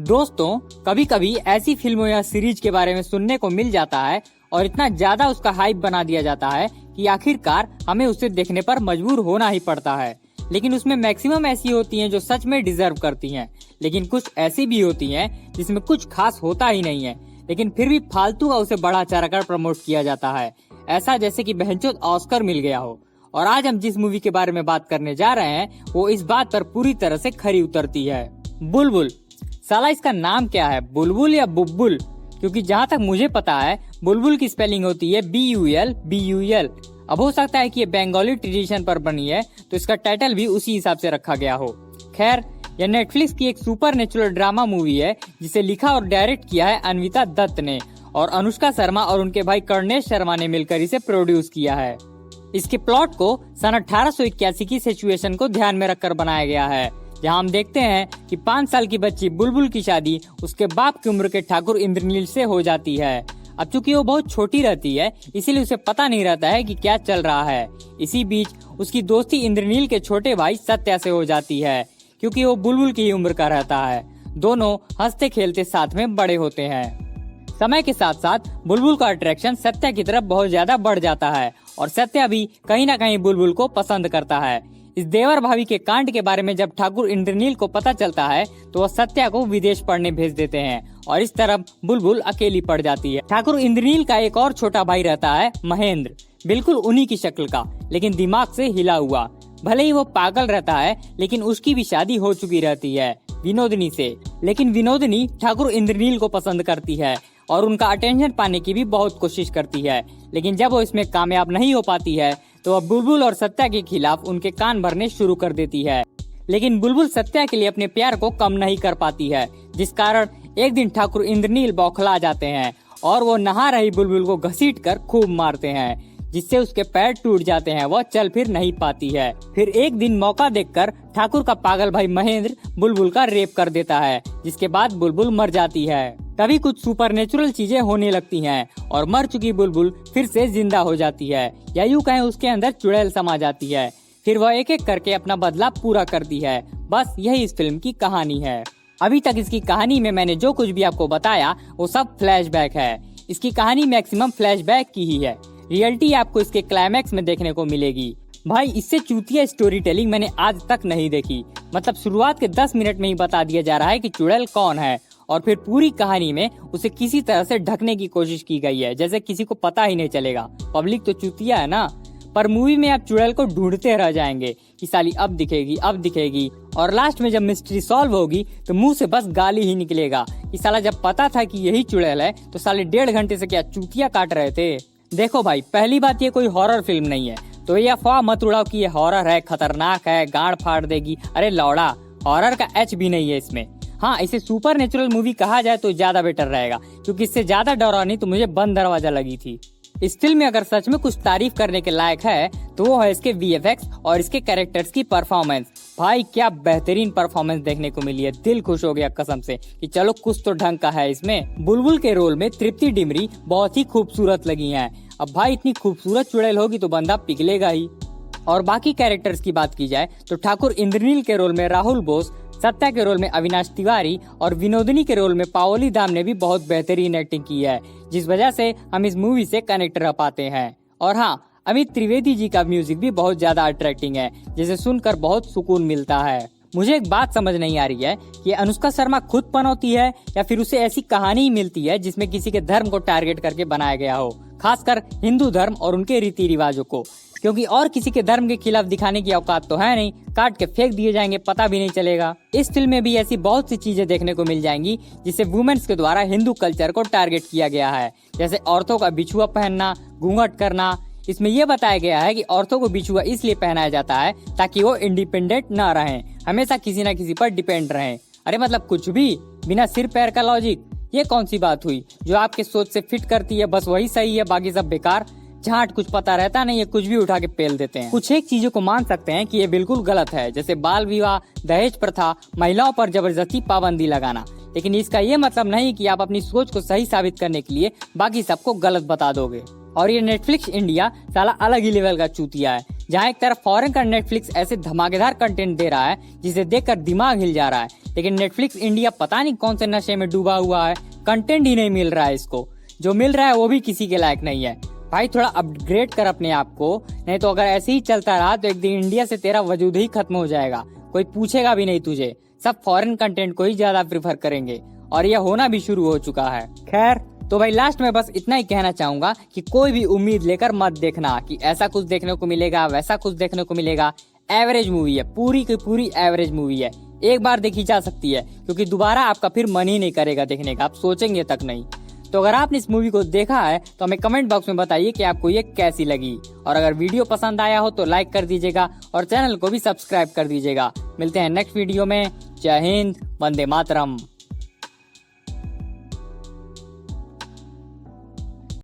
दोस्तों, कभी कभी ऐसी फिल्मों या सीरीज के बारे में सुनने को मिल जाता है और इतना ज्यादा उसका हाइप बना दिया जाता है कि आखिरकार हमें उसे देखने पर मजबूर होना ही पड़ता है। लेकिन उसमें मैक्सिमम ऐसी होती हैं जो सच में डिजर्व करती हैं, लेकिन कुछ ऐसी भी होती हैं जिसमें कुछ खास होता ही नहीं है, लेकिन फिर भी फालतू का उसे बढ़ा चढ़ाकर प्रमोट किया जाता है, ऐसा जैसे कि बहनचोद ऑस्कर मिल गया हो। और आज हम जिस मूवी के बारे में बात करने जा रहे हैं वो इस बात पर पूरी तरह से खरी उतरती है। बुलबुल। साला इसका नाम क्या है, बुलबुल या बुब्बुल? क्योंकि जहाँ तक मुझे पता है बुलबुल की स्पेलिंग होती है BUL। अब हो सकता है कि ये बंगाली ट्रेडिशन पर बनी है तो इसका टाइटल भी उसी हिसाब से रखा गया हो। खैर, यह नेटफ्लिक्स की एक सुपर नेचुरल ड्रामा मूवी है जिसे लिखा और डायरेक्ट किया है अन्विता दत्त ने, और अनुष्का शर्मा और उनके भाई कर्णेश शर्मा ने मिलकर इसे प्रोड्यूस किया है। इसके प्लॉट को सन 1881 की सिचुएशन को ध्यान में रखकर बनाया गया है, जहां हम देखते हैं कि 5 साल की बच्ची बुलबुल की शादी उसके बाप की उम्र के ठाकुर इंद्रनील से हो जाती है। अब चूंकि वो बहुत छोटी रहती है इसीलिए उसे पता नहीं रहता है कि क्या चल रहा है। इसी बीच उसकी दोस्ती इंद्रनील के छोटे भाई सत्या से हो जाती है, क्योंकि वो बुलबुल की उम्र का रहता है। दोनों हंसते खेलते साथ में बड़े होते हैं। समय के साथ साथ बुलबुल का अट्रैक्शन सत्या की तरफ बहुत ज्यादा बढ़ जाता है और सत्या भी कहीं न कहीं बुलबुल को पसंद करता है। इस देवर भाभी के कांड के बारे में जब ठाकुर इंद्रनील को पता चलता है तो वह सत्या को विदेश पढ़ने भेज देते हैं और इस तरफ बुलबुल अकेली पड़ जाती है। ठाकुर इंद्रनील का एक और छोटा भाई रहता है महेंद्र, बिल्कुल उन्हीं की शक्ल का, लेकिन दिमाग से हिला हुआ। भले ही वो पागल रहता है लेकिन उसकी भी शादी हो चुकी रहती है विनोदनी से। लेकिन विनोदनी ठाकुर इंद्रनील को पसंद करती है और उनका अटेंशन पाने की भी बहुत कोशिश करती है, लेकिन जब वो इसमें कामयाब नहीं हो पाती है तो वह बुलबुल और सत्या के खिलाफ उनके कान भरने शुरू कर देती है। लेकिन बुलबुल सत्या के लिए अपने प्यार को कम नहीं कर पाती है, जिस कारण एक दिन ठाकुर इंद्रनील बौखला जाते हैं और वो नहा रही बुलबुल को घसीटकर खूब मारते हैं, जिससे उसके पैर टूट जाते हैं, वह चल फिर नहीं पाती है। फिर एक दिन मौका देखकर ठाकुर का पागल भाई महेंद्र बुलबुल का रेप कर देता है, जिसके बाद बुलबुल मर जाती है। तभी कुछ सुपरनेचुरल चीजें होने लगती हैं और मर चुकी बुलबुल फिर से जिंदा हो जाती है, या यूं कहें उसके अंदर चुड़ैल समा जाती है। फिर वह एक एक करके अपना बदला पूरा करती है। बस यही इस फिल्म की कहानी है। अभी तक इसकी कहानी में मैंने जो कुछ भी आपको बताया वो सब फ्लैशबैक है। इसकी कहानी मैक्सिमम फ्लैशबैक की ही है। रियलिटी आपको इसके क्लाइमैक्स में देखने को मिलेगी। भाई, इससे चूतिया स्टोरी टेलिंग मैंने आज तक नहीं देखी। मतलब शुरुआत के 10 मिनट में ही बता दिया जा रहा है कि चुड़ैल कौन है और फिर पूरी कहानी में उसे किसी तरह से ढकने की कोशिश की गई है, जैसे किसी को पता ही नहीं चलेगा। पब्लिक तो चूतिया है ना। पर मूवी में आप चुड़ैल को ढूंढते रह जाएंगे कि साली अब दिखेगी और लास्ट में जब मिस्ट्री सॉल्व होगी तो मुंह से बस गाली ही निकलेगा कि साला जब पता था कि यही चुड़ैल है तो साले 1.5 घंटे से क्या चूतिया काट रहे थे। देखो भाई, पहली बात ये कोई हॉरर फिल्म नहीं है, तो ये अफवाह मत उड़ाओ कि ये हॉरर है, खतरनाक है, गांड फाड़ देगी। अरे लौड़ा, हॉरर का एच भी नहीं है इसमें। हाँ, इसे सुपर नेचुरल मूवी कहा जाए तो ज्यादा बेटर रहेगा, क्योंकि इससे ज्यादा डरावनी तो मुझे बंद दरवाजा लगी थी। इस फिल्म में अगर सच में कुछ तारीफ करने के लायक है तो वो है इसके VFX और इसके कैरेक्टर्स की परफॉर्मेंस। भाई, क्या बेहतरीन परफॉर्मेंस देखने को मिली है। दिल खुश हो गया कसम से कि चलो कुछ तो ढंग का है इसमें। बुलबुल के रोल में तृप्ति डिमरी बहुत ही खूबसूरत लगी हैं। अब भाई, इतनी खूबसूरत चुड़ैल होगी तो बंदा पिघलेगा ही। और बाकी कैरेक्टर्स की बात की जाए तो ठाकुर इंद्रनील के रोल में राहुल बोस, सत्या के रोल में अविनाश तिवारी और विनोदनी के रोल में पाओली दाम ने भी बहुत बेहतरीन एक्टिंग की है, जिस वजह से हम इस मूवी से कनेक्ट रह पाते हैं। और हाँ, अमित त्रिवेदी जी का म्यूजिक भी बहुत ज्यादा अट्रैक्टिंग है, जिसे सुनकर बहुत सुकून मिलता है। मुझे एक बात समझ नहीं आ रही है कि अनुष्का शर्मा खुद पनौती है या फिर उसे ऐसी कहानी ही मिलती है जिसमें किसी के धर्म को टारगेट करके बनाया गया हो, खासकर हिंदू धर्म और उनके रीति रिवाजों को, क्योंकि और किसी के धर्म के खिलाफ दिखाने की औकात तो है नहीं। काट के फेंक दिए जाएंगे, पता भी नहीं चलेगा। इस फिल्म में भी ऐसी बहुत सी चीजें देखने को मिल जाएंगी जिसे वुमेन्स के द्वारा हिंदू कल्चर को टारगेट किया गया है, जैसे औरतों का बिछुआ पहनना, घूंघट करना। इसमें यह बताया गया है कि औरतों को बिछुआ इसलिए पहनाया जाता है ताकि वो इंडिपेंडेंट न रहें, हमेशा किसी न किसी पर डिपेंड रहें। अरे मतलब कुछ भी, बिना सिर पैर का लॉजिक। ये कौन सी बात हुई? जो आपके सोच से फिट करती है बस वही सही है, बाकी सब बेकार। झाट, कुछ पता रहता नहीं है, कुछ भी उठा के पेल देते हैं। कुछ एक चीजों को मान सकते हैं कि ये बिल्कुल गलत है, जैसे बाल विवाह, दहेज प्रथा, महिलाओं पर जबरदस्ती पाबंदी लगाना। लेकिन इसका ये मतलब नहीं कि आप अपनी सोच को सही साबित करने के लिए बाकी सबको गलत बता दोगे। और ये नेटफ्लिक्स इंडिया साला अलग ही लेवल का चूतिया है, जहाँ एक तरफ फॉरेन का नेटफ्लिक्स ऐसे धमाकेदार कंटेंट दे रहा है जिसे देखकर दिमाग हिल जा रहा है, लेकिन नेटफ्लिक्स इंडिया पता नहीं कौन से नशे में डूबा हुआ है, कंटेंट ही नहीं मिल रहा है इसको, जो मिल रहा है वो भी किसी के लायक नहीं है। भाई थोड़ा अपग्रेड कर अपने आप को, नहीं तो अगर ऐसे ही चलता रहा तो एक दिन इंडिया से तेरा वजूद ही खत्म हो जाएगा, कोई पूछेगा भी नहीं तुझे, सब फॉरेन कंटेंट को ही ज्यादा प्रेफर करेंगे और यह होना भी शुरू हो चुका है। खैर तो भाई लास्ट में बस इतना ही कहना चाहूंगा कि कोई भी उम्मीद लेकर मत देखना कि ऐसा कुछ देखने को मिलेगा वैसा कुछ देखने को मिलेगा। एवरेज मूवी है, पूरी की पूरी एवरेज मूवी है, एक बार देखी जा सकती है क्योंकि दोबारा आपका फिर मन ही नहीं करेगा देखने का, आप सोचेंगे तक नहीं। तो अगर आपने इस मूवी को देखा है तो हमें कमेंट बॉक्स में बताइए कि आपको ये कैसी लगी, और अगर वीडियो पसंद आया हो तो लाइक कर दीजिएगा और चैनल को भी सब्सक्राइब कर दीजिएगा। मिलते हैं नेक्स्ट वीडियो में। जय हिंद, वंदे मातरम।